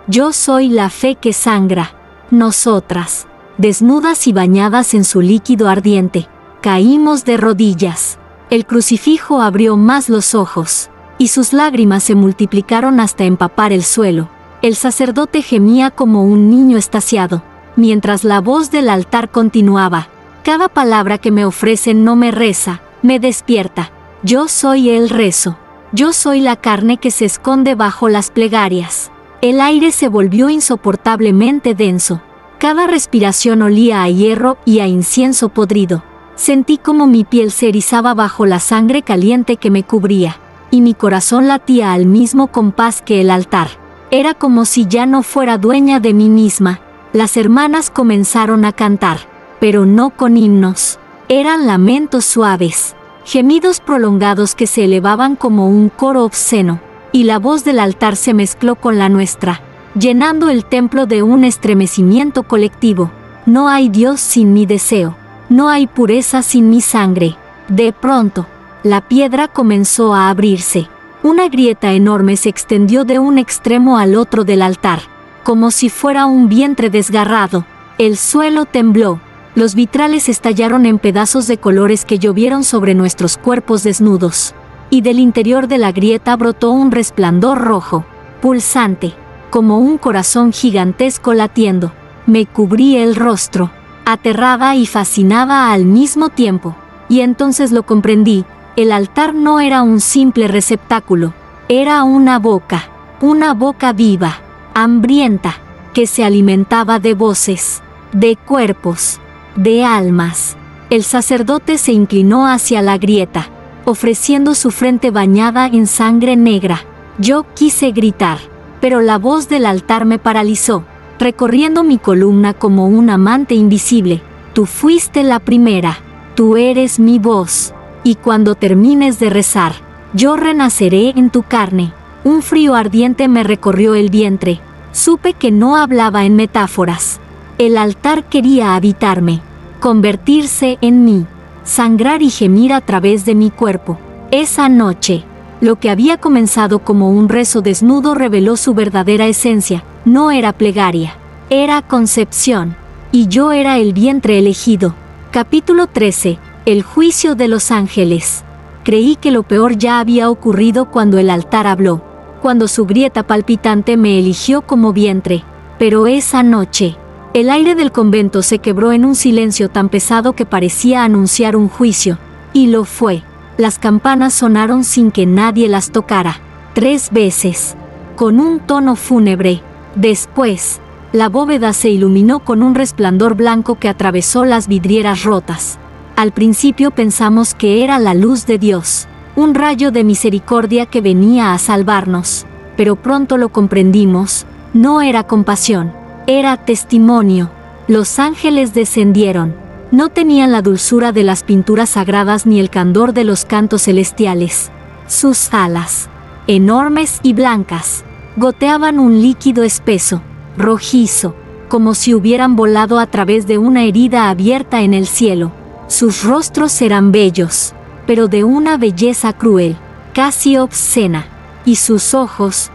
Yo soy la fe que sangra. Nosotras, desnudas y bañadas en su líquido ardiente, caímos de rodillas. El crucifijo abrió más los ojos, y sus lágrimas se multiplicaron hasta empapar el suelo. El sacerdote gemía como un niño extasiado, mientras la voz del altar continuaba. Cada palabra que me ofrecen no me reza, me despierta. Yo soy el rezo. Yo soy la carne que se esconde bajo las plegarias. El aire se volvió insoportablemente denso. Cada respiración olía a hierro y a incienso podrido. Sentí como mi piel se erizaba bajo la sangre caliente que me cubría, y mi corazón latía al mismo compás que el altar. Era como si ya no fuera dueña de mí misma. Las hermanas comenzaron a cantar, pero no con himnos. Eran lamentos suaves, gemidos prolongados que se elevaban como un coro obsceno, y la voz del altar se mezcló con la nuestra, llenando el templo de un estremecimiento colectivo. No hay Dios sin mi deseo, no hay pureza sin mi sangre. De pronto, la piedra comenzó a abrirse. Una grieta enorme se extendió de un extremo al otro del altar, como si fuera un vientre desgarrado. El suelo tembló. Los vitrales estallaron en pedazos de colores que llovieron sobre nuestros cuerpos desnudos, y del interior de la grieta brotó un resplandor rojo, pulsante, como un corazón gigantesco latiendo. Me cubrí el rostro, aterrada y fascinada al mismo tiempo. Y entonces lo comprendí, el altar no era un simple receptáculo, era una boca viva, hambrienta, que se alimentaba de voces, de cuerpos, de almas. El sacerdote se inclinó hacia la grieta, ofreciendo su frente bañada en sangre negra. Yo quise gritar, pero la voz del altar me paralizó, recorriendo mi columna como un amante invisible. Tú fuiste la primera, tú eres mi voz, y cuando termines de rezar, yo renaceré en tu carne. Un frío ardiente me recorrió el vientre. Supe que no hablaba en metáforas. El altar quería habitarme, convertirse en mí, sangrar y gemir a través de mi cuerpo. Esa noche, lo que había comenzado como un rezo desnudo reveló su verdadera esencia. No era plegaria, era concepción, y yo era el vientre elegido. Capítulo 13. El juicio de los ángeles. Creí que lo peor ya había ocurrido cuando el altar habló, cuando su grieta palpitante me eligió como vientre. Pero esa noche, el aire del convento se quebró en un silencio tan pesado que parecía anunciar un juicio. Y lo fue. Las campanas sonaron sin que nadie las tocara, 3 veces, con un tono fúnebre. Después, la bóveda se iluminó con un resplandor blanco que atravesó las vidrieras rotas. Al principio pensamos que era la luz de Dios, un rayo de misericordia que venía a salvarnos, pero pronto lo comprendimos, no era compasión, era testimonio. Los ángeles descendieron. No tenían la dulzura de las pinturas sagradas ni el candor de los cantos celestiales. Sus alas, enormes y blancas, goteaban un líquido espeso, rojizo, como si hubieran volado a través de una herida abierta en el cielo. Sus rostros eran bellos, pero de una belleza cruel, casi obscena, y sus ojos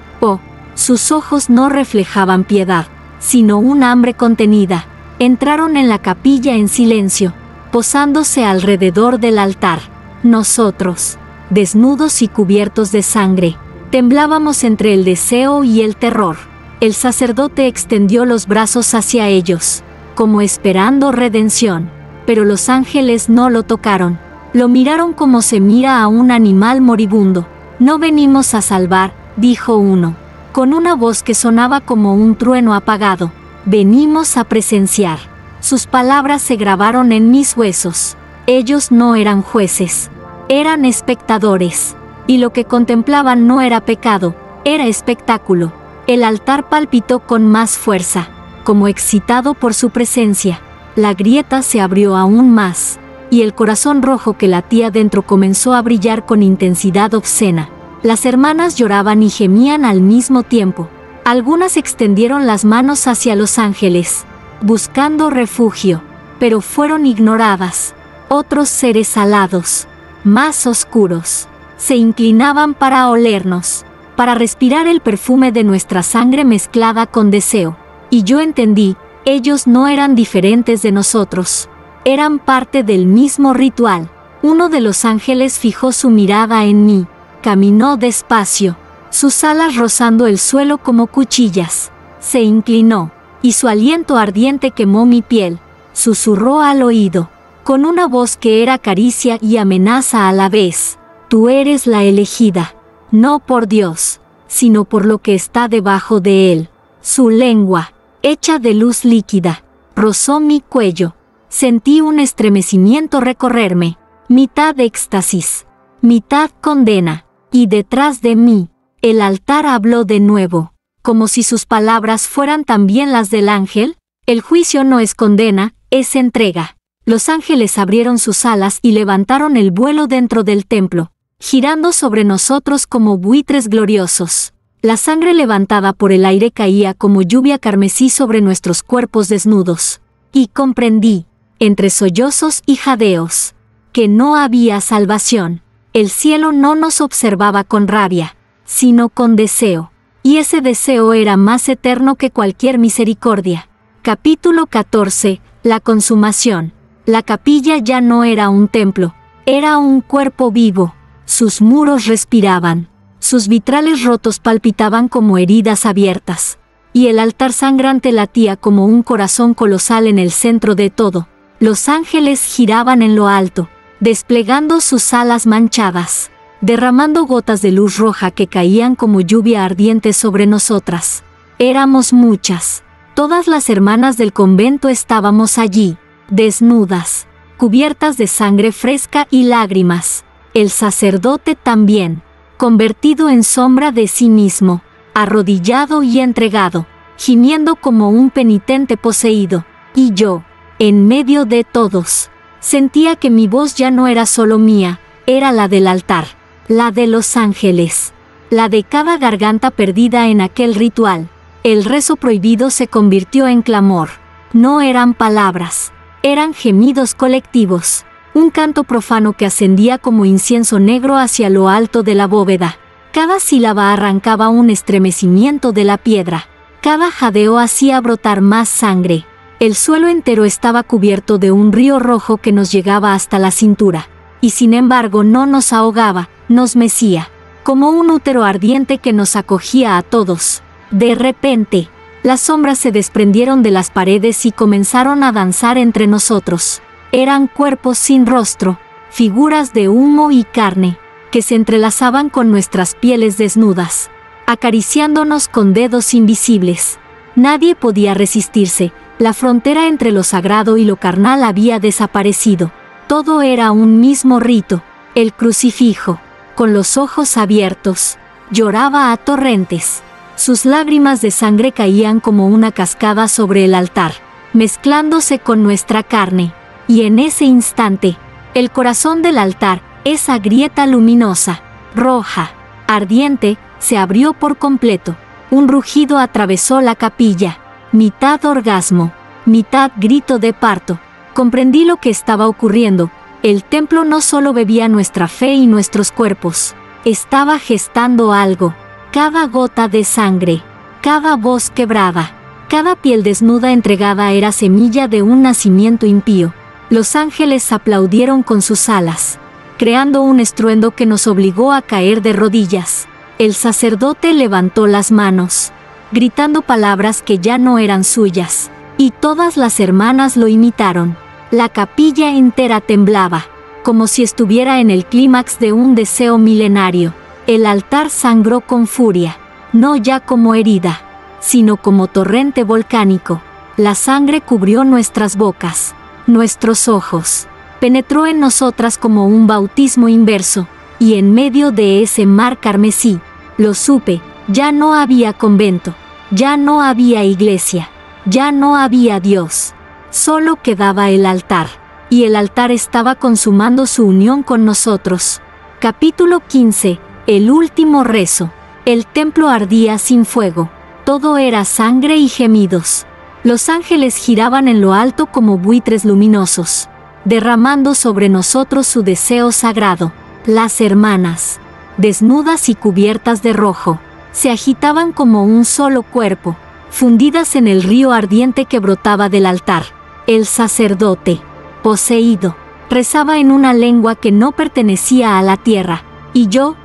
no reflejaban piedad, sino un hambre contenida. Entraron en la capilla en silencio, posándose alrededor del altar. Nosotros, desnudos y cubiertos de sangre, temblábamos entre el deseo y el terror. El sacerdote extendió los brazos hacia ellos, como esperando redención, pero los ángeles no lo tocaron. Lo miraron como se mira a un animal moribundo. No venimos a salvar, dijo uno, con una voz que sonaba como un trueno apagado. Venimos a presenciar. Sus palabras se grabaron en mis huesos. Ellos no eran jueces, eran espectadores, y lo que contemplaban no era pecado, era espectáculo. El altar palpitó con más fuerza, como excitado por su presencia. La grieta se abrió aún más, y el corazón rojo que latía dentro comenzó a brillar con intensidad obscena. Las hermanas lloraban y gemían al mismo tiempo. Algunas extendieron las manos hacia los ángeles, buscando refugio, pero fueron ignoradas. Otros seres alados, más oscuros, se inclinaban para olernos, para respirar el perfume de nuestra sangre mezclada con deseo. Y yo entendí, ellos no eran diferentes de nosotros, eran parte del mismo ritual. Uno de los ángeles fijó su mirada en mí, caminó despacio, sus alas rozando el suelo como cuchillas. Se inclinó, y su aliento ardiente quemó mi piel. Susurró al oído, con una voz que era caricia y amenaza a la vez. Tú eres la elegida, no por Dios, sino por lo que está debajo de él. Su lengua, hecha de luz líquida, rozó mi cuello. Sentí un estremecimiento recorrerme, mitad éxtasis, mitad condena, y detrás de mí, el altar habló de nuevo, como si sus palabras fueran también las del ángel. El juicio no es condena, es entrega. Los ángeles abrieron sus alas y levantaron el vuelo dentro del templo, girando sobre nosotros como buitres gloriosos. La sangre levantada por el aire caía como lluvia carmesí sobre nuestros cuerpos desnudos. Y comprendí, entre sollozos y jadeos, que no había salvación. El cielo no nos observaba con rabia, sino con deseo, y ese deseo era más eterno que cualquier misericordia. Capítulo 14. La consumación. La capilla ya no era un templo, era un cuerpo vivo. Sus muros respiraban, sus vitrales rotos palpitaban como heridas abiertas. y el altar sangrante latía como un corazón colosal en el centro de todo. Los ángeles giraban en lo alto, desplegando sus alas manchadas, derramando gotas de luz roja que caían como lluvia ardiente sobre nosotras. Éramos muchas. Todas las hermanas del convento estábamos allí, desnudas, cubiertas de sangre fresca y lágrimas. El sacerdote también, convertido en sombra de sí mismo, arrodillado y entregado, gimiendo como un penitente poseído. Y yo, en medio de todos, sentía que mi voz ya no era solo mía, era la del altar, la de los ángeles, la de cada garganta perdida en aquel ritual. El rezo prohibido se convirtió en clamor. No eran palabras, eran gemidos colectivos, un canto profano que ascendía como incienso negro hacia lo alto de la bóveda. Cada sílaba arrancaba un estremecimiento de la piedra, cada jadeo hacía brotar más sangre. El suelo entero estaba cubierto de un río rojo que nos llegaba hasta la cintura, y sin embargo no nos ahogaba, nos mecía, como un útero ardiente que nos acogía a todos. De repente, las sombras se desprendieron de las paredes y comenzaron a danzar entre nosotros. Eran cuerpos sin rostro, figuras de humo y carne, que se entrelazaban con nuestras pieles desnudas, acariciándonos con dedos invisibles. Nadie podía resistirse, la frontera entre lo sagrado y lo carnal había desaparecido. Todo era un mismo rito. El crucifijo, con los ojos abiertos, lloraba a torrentes. Sus lágrimas de sangre caían como una cascada sobre el altar, mezclándose con nuestra carne. Y en ese instante, el corazón del altar, esa grieta luminosa, roja, ardiente, se abrió por completo. Un rugido atravesó la capilla, mitad orgasmo, mitad grito de parto. Comprendí lo que estaba ocurriendo. El templo no solo bebía nuestra fe y nuestros cuerpos, estaba gestando algo. Cada gota de sangre, cada voz quebrada, cada piel desnuda entregada era semilla de un nacimiento impío. Los ángeles aplaudieron con sus alas, creando un estruendo que nos obligó a caer de rodillas. El sacerdote levantó las manos, gritando palabras que ya no eran suyas, y todas las hermanas lo imitaron. La capilla entera temblaba, como si estuviera en el clímax de un deseo milenario. El altar sangró con furia, no ya como herida, sino como torrente volcánico. La sangre cubrió nuestras bocas, nuestros ojos, penetró en nosotras como un bautismo inverso, y en medio de ese mar carmesí, lo supe, ya no había convento, ya no había iglesia, ya no había Dios, solo quedaba el altar, y el altar estaba consumando su unión con nosotros. Capítulo 15. El último rezo. El templo ardía sin fuego, todo era sangre y gemidos. Los ángeles giraban en lo alto como buitres luminosos, derramando sobre nosotros su deseo sagrado. Las hermanas, desnudas y cubiertas de rojo, se agitaban como un solo cuerpo, fundidas en el río ardiente que brotaba del altar. El sacerdote, poseído, rezaba en una lengua que no pertenecía a la tierra, y yo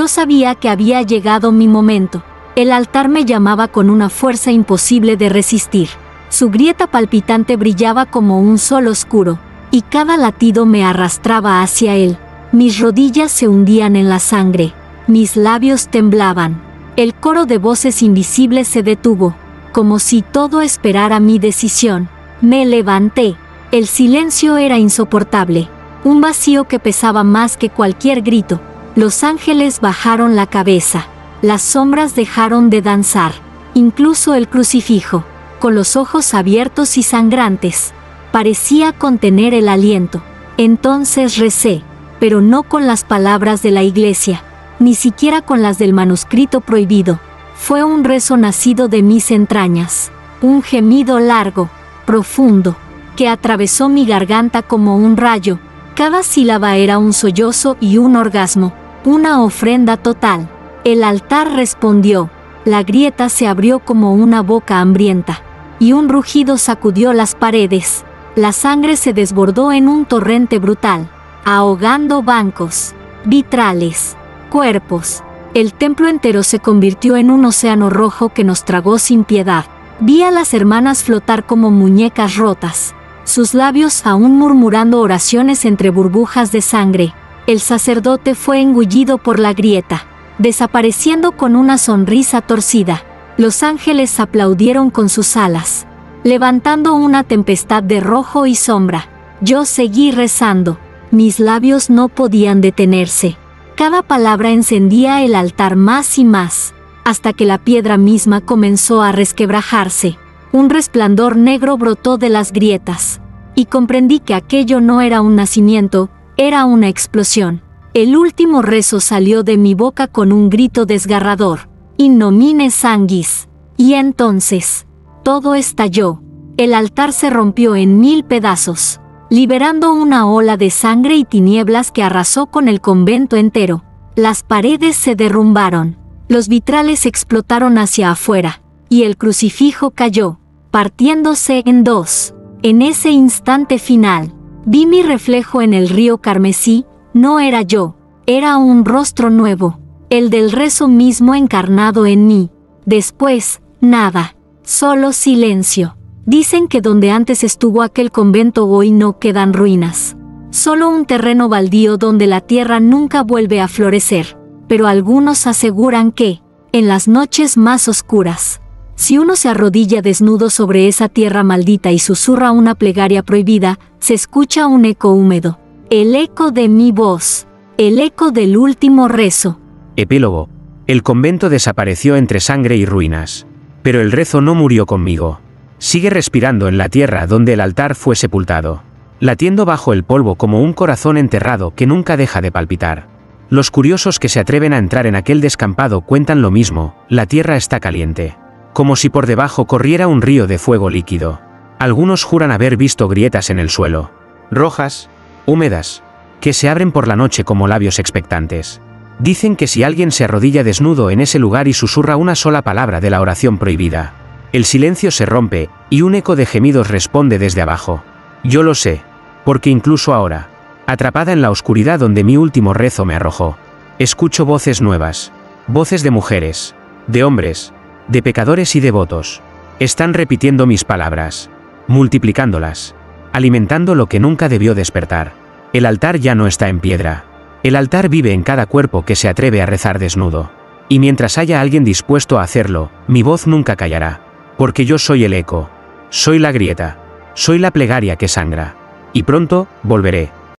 sabía que había llegado mi momento. El altar me llamaba con una fuerza imposible de resistir. Su grieta palpitante brillaba como un sol oscuro, y cada latido me arrastraba hacia él. Mis rodillas se hundían en la sangre, mis labios temblaban. El coro de voces invisibles se detuvo, como si todo esperara mi decisión. Me levanté. El silencio era insoportable, un vacío que pesaba más que cualquier grito. Los ángeles bajaron la cabeza, las sombras dejaron de danzar, incluso el crucifijo, con los ojos abiertos y sangrantes, parecía contener el aliento. Entonces recé, pero no con las palabras de la iglesia, ni siquiera con las del manuscrito prohibido. Fue un rezo nacido de mis entrañas, un gemido largo, profundo, que atravesó mi garganta como un rayo. Cada sílaba era un sollozo y un orgasmo, una ofrenda total. El altar respondió, la grieta se abrió como una boca hambrienta, y un rugido sacudió las paredes. La sangre se desbordó en un torrente brutal, ahogando bancos, vitrales, cuerpos, El templo entero se convirtió en un océano rojo que nos tragó sin piedad. Vi a las hermanas flotar como muñecas rotas, sus labios aún murmurando oraciones entre burbujas de sangre. El sacerdote fue engullido por la grieta, desapareciendo con una sonrisa torcida. Los ángeles aplaudieron con sus alas, levantando una tempestad de rojo y sombra. Yo seguí rezando. Mis labios no podían detenerse. Cada palabra encendía el altar más y más, hasta que la piedra misma comenzó a resquebrajarse. Un resplandor negro brotó de las grietas, y comprendí que aquello no era un nacimiento, era una explosión. El último rezo salió de mi boca con un grito desgarrador: In nomine Sanguis. Y entonces, todo estalló. El altar se rompió en 1000 pedazos, liberando una ola de sangre y tinieblas que arrasó con el convento entero. Las paredes se derrumbaron, los vitrales explotaron hacia afuera, y el crucifijo cayó, partiéndose en dos. En ese instante final, vi mi reflejo en el río carmesí. No era yo, era un rostro nuevo, el del rezo mismo encarnado en mí. Después, nada, solo silencio. Dicen que donde antes estuvo aquel convento hoy no quedan ruinas, solo un terreno baldío donde la tierra nunca vuelve a florecer. Pero algunos aseguran que, en las noches más oscuras, si uno se arrodilla desnudo sobre esa tierra maldita y susurra una plegaria prohibida, se escucha un eco húmedo, el eco de mi voz, el eco del último rezo. Epílogo. El convento desapareció entre sangre y ruinas, pero el rezo no murió conmigo. Sigue respirando en la tierra donde el altar fue sepultado, latiendo bajo el polvo como un corazón enterrado que nunca deja de palpitar. Los curiosos que se atreven a entrar en aquel descampado cuentan lo mismo: la tierra está caliente, como si por debajo corriera un río de fuego líquido. Algunos juran haber visto grietas en el suelo, rojas, húmedas, que se abren por la noche como labios expectantes. Dicen que si alguien se arrodilla desnudo en ese lugar y susurra una sola palabra de la oración prohibida, el silencio se rompe, y un eco de gemidos responde desde abajo. Yo lo sé, porque incluso ahora, atrapada en la oscuridad donde mi último rezo me arrojó, escucho voces nuevas, voces de mujeres, de hombres, de pecadores y devotos. Están repitiendo mis palabras, multiplicándolas, alimentando lo que nunca debió despertar. El altar ya no está en piedra. El altar vive en cada cuerpo que se atreve a rezar desnudo. Y mientras haya alguien dispuesto a hacerlo, mi voz nunca callará. Porque yo soy el eco, soy la grieta, soy la plegaria que sangra. Y pronto, volveré.